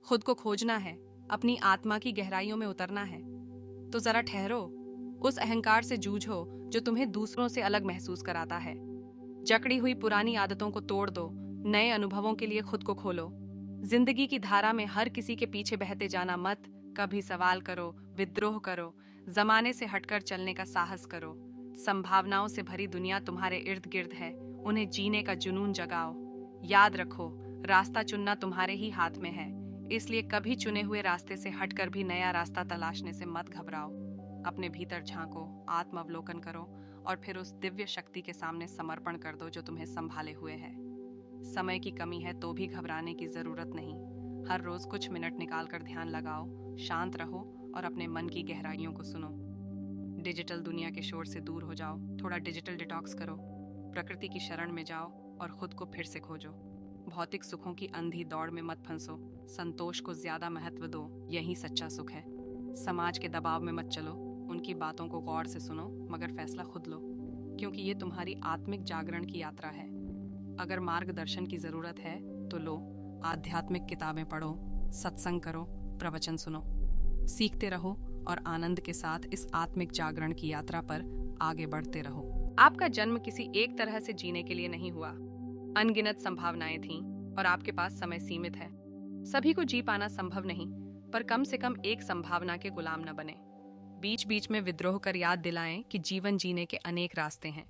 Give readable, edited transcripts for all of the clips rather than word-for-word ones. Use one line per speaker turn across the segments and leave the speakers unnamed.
खुद को खोजना है, अपनी आत्मा की गहराइयों में उतरना है, तो जरा ठहरो। उस अहंकार से जूझो जो तुम्हें दूसरों से अलग महसूस कराता है। जकड़ी हुई पुरानी आदतों को तोड़ दो, नए अनुभवों के लिए खुद को खोलो। जिंदगी की धारा में हर किसी के पीछे बहते जाना मत। कभी सवाल करो, विद्रोह करो, जमाने से हटकर चलने का साहस करो। संभावनाओं से भरी दुनिया तुम्हारे इर्द गिर्द है, उन्हें जीने का जुनून जगाओ। याद रखो, रास्ता चुनना तुम्हारे ही हाथ में है, इसलिए कभी चुने हुए रास्ते से हटकर भी नया रास्ता तलाशने से मत घबराओ। अपने भीतर झांको, आत्मावलोकन करो और फिर उस दिव्य शक्ति के सामने समर्पण कर दो जो तुम्हें संभाले हुए है। समय की कमी है तो भी घबराने की जरूरत नहीं। हर रोज कुछ मिनट निकालकर ध्यान लगाओ, शांत रहो और अपने मन की गहराइयों को सुनो। डिजिटल दुनिया के शोर से दूर हो जाओ, थोड़ा डिजिटल डिटॉक्स करो, प्रकृति की शरण में जाओ और खुद को फिर से खोजो। भौतिक सुखों की अंधी दौड़ में मत फंसो, संतोष को ज्यादा महत्व दो, यही सच्चा सुख है। समाज के दबाव में मत चलो, उनकी बातों को गौर से सुनो, मगर फैसला खुद लो, क्योंकि ये तुम्हारी आत्मिक जागरण की यात्रा है। अगर मार्गदर्शन की जरूरत है तो लो, आध्यात्मिक किताबें पढ़ो, सत्संग करो, प्रवचन सुनो। सीखते रहो और आनंद के साथ इस आत्मिक जागरण की यात्रा पर आगे बढ़ते रहो। आपका जन्म किसी एक तरह से जीने के लिए नहीं हुआ। अनगिनत संभावनाएं थीं और आपके पास समय सीमित है। सभी को जी पाना संभव नहीं, पर कम से कम एक संभावना के गुलाम न बने। बीच बीच में विद्रोह कर याद दिलाएं कि जीवन जीने के अनेक रास्ते हैं।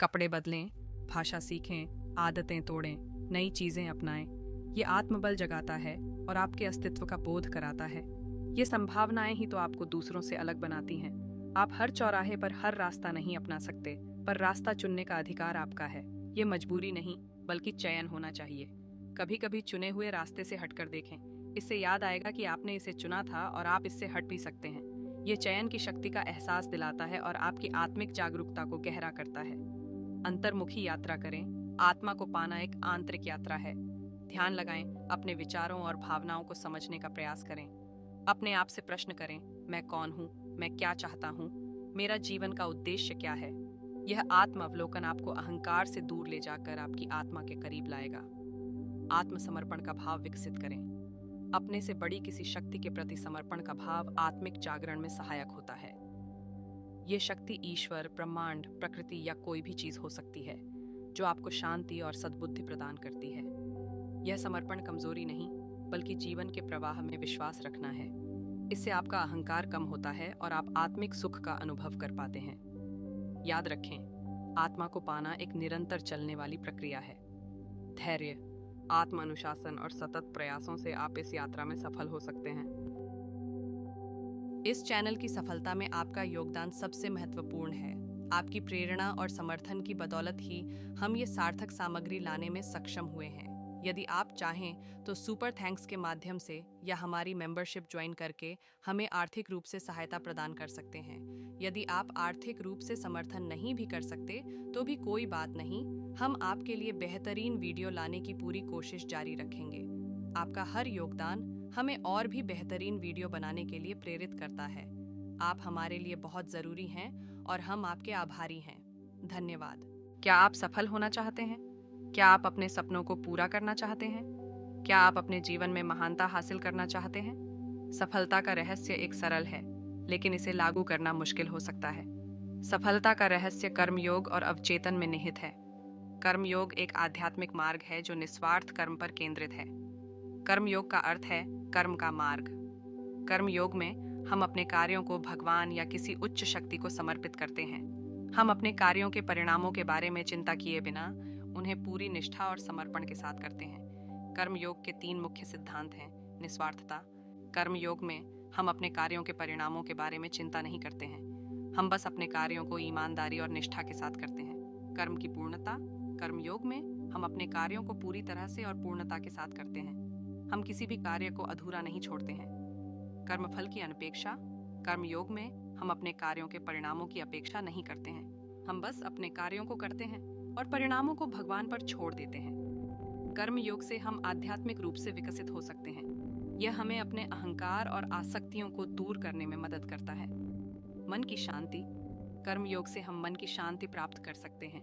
कपड़े बदलें, भाषा सीखें, आदतें तोड़ें, नई चीजें अपनाएं। ये आत्मबल जगाता है और आपके अस्तित्व का बोध कराता है। ये संभावनाएं ही तो आपको दूसरों से अलग बनाती हैं। आप हर चौराहे पर हर रास्ता नहीं अपना सकते, पर रास्ता चुनने का अधिकार आपका है। ये मजबूरी नहीं, बल्कि चयन होना चाहिए। कभी कभी चुने हुए रास्ते से हटकर देखें, इससे याद आएगा कि आपने इसे चुना था और आप इससे हट भी सकते हैं। ये चयन की शक्ति का एहसास दिलाता है और आपकी आत्मिक जागरूकता को गहरा करता है। अंतर्मुखी यात्रा करें, आत्मा को पाना एक आंतरिक यात्रा है। ध्यान लगाएं, अपने विचारों और भावनाओं को समझने का प्रयास करें। अपने आप से प्रश्न करें, मैं कौन हूँ, मैं क्या चाहता हूँ, मेरा जीवन का उद्देश्य क्या है। यह आत्म अवलोकन आपको अहंकार से दूर ले जाकर आपकी आत्मा के करीब लाएगा। आत्मसमर्पण का भाव विकसित करें। अपने से बड़ी किसी शक्ति के प्रति समर्पण का भाव आत्मिक जागरण में सहायक होता है। ये शक्ति ईश्वर, ब्रह्मांड, प्रकृति या कोई भी चीज हो सकती है जो आपको शांति और सद्बुद्धि प्रदान करती है। यह समर्पण कमजोरी नहीं, बल्कि जीवन के प्रवाह में विश्वास रखना है। इससे आपका अहंकार कम होता है और आप आत्मिक सुख का अनुभव कर पाते हैं। याद रखें, आत्मा को पाना एक निरंतर चलने वाली प्रक्रिया है। धैर्य, आत्म अनुशासन और सतत प्रयासों से आप इस यात्रा में सफल हो सकते हैं। इस चैनल की सफलता में आपका योगदान सबसे महत्वपूर्ण है। आपकी प्रेरणा और समर्थन की बदौलत ही हम ये सार्थक सामग्री लाने में सक्षम हुए हैं। यदि आप चाहें तो सुपर थैंक्स के माध्यम से या हमारी मेंबरशिप ज्वाइन करके हमें आर्थिक रूप से सहायता प्रदान कर सकते हैं। यदि आप आर्थिक रूप से समर्थन नहीं भी कर सकते तो भी कोई बात नहीं, हम आपके लिए बेहतरीन वीडियो लाने की पूरी कोशिश जारी रखेंगे। आपका हर योगदान हमें और भी बेहतरीन वीडियो बनाने के लिए प्रेरित करता है। आप हमारे लिए बहुत ज़रूरी हैं और हम आपके आभारी हैं। धन्यवाद। क्या आप सफल होना चाहते हैं? क्या आप अपने सपनों को पूरा करना चाहते हैं? क्या आप अपने जीवन में महानता हासिल करना चाहते हैं? सफलता का रहस्य एक सरल है, लेकिन इसे लागू करना मुश्किल हो सकता है। सफलता का रहस्य कर्मयोग और अवचेतन में निहित है। कर्मयोग एक आध्यात्मिक मार्ग है जो निस्वार्थ कर्म पर केंद्रित है। कर्मयोग का अर्थ है कर्म का मार्ग। कर्मयोग में हम अपने कार्यों को भगवान या किसी उच्च शक्ति को समर्पित करते हैं। हम अपने कार्यों के परिणामों के बारे में चिंता किए बिना उन्हें पूरी निष्ठा और समर्पण के साथ करते हैं। कर्मयोग के 3 मुख्य सिद्धांत हैं। निस्वार्थता। कर्मयोग में हम अपने कार्यों के परिणामों के बारे में चिंता नहीं करते हैं। हम बस अपने कार्यों को ईमानदारी और निष्ठा के साथ करते हैं। कर्म की पूर्णता। कर्मयोग में हम अपने कार्यों को पूरी तरह से और पूर्णता के साथ करते हैं। हम किसी भी कार्य को अधूरा नहीं छोड़ते हैं। कर्मफल की अनपेक्षा। कर्मयोग में हम अपने कार्यों के परिणामों की अपेक्षा नहीं करते हैं। हम बस अपने कार्यों को करते हैं और परिणामों को भगवान पर छोड़ देते हैं। कर्म योग से हम आध्यात्मिक रूप से विकसित हो सकते हैं। यह हमें अपने अहंकार और आसक्तियों को दूर करने में मदद करता है। मन की शांति। कर्म योग से हम मन की शांति प्राप्त कर सकते हैं।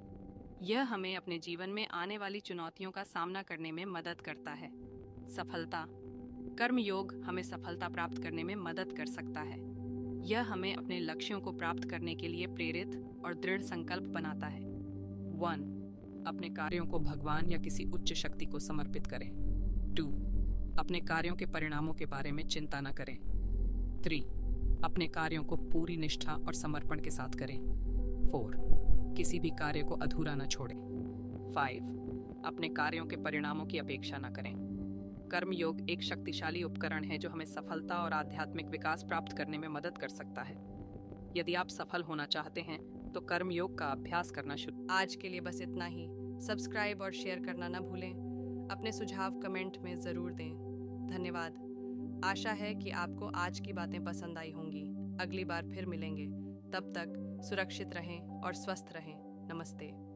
यह हमें अपने जीवन में आने वाली चुनौतियों का सामना करने में मदद करता है। सफलता। कर्म योग हमें सफलता प्राप्त करने में मदद कर सकता है। यह हमें अपने लक्ष्यों को प्राप्त करने के लिए प्रेरित और दृढ़ संकल्प बनाता है। 1. अपने कार्यों को भगवान या किसी उच्च शक्ति को समर्पित करें। 2. अपने कार्यों के परिणामों के बारे में चिंता न करें। 3. अपने कार्यों को पूरी निष्ठा और समर्पण के साथ करें। 4. किसी भी कार्य को अधूरा न छोड़ें। 5. अपने कार्यों के परिणामों की अपेक्षा न करें। कर्म योग एक शक्तिशाली उपकरण है जो हमें सफलता और आध्यात्मिक विकास प्राप्त करने में मदद कर सकता है। यदि आप सफल होना चाहते हैं तो कर्म योग का अभ्यास करना शुरू। आज के लिए बस इतना ही। सब्सक्राइब और शेयर करना न भूलें। अपने सुझाव कमेंट में ज़रूर दें। धन्यवाद। आशा है कि आपको आज की बातें पसंद आई होंगी। अगली बार फिर मिलेंगे। तब तक सुरक्षित रहें और स्वस्थ रहें। नमस्ते।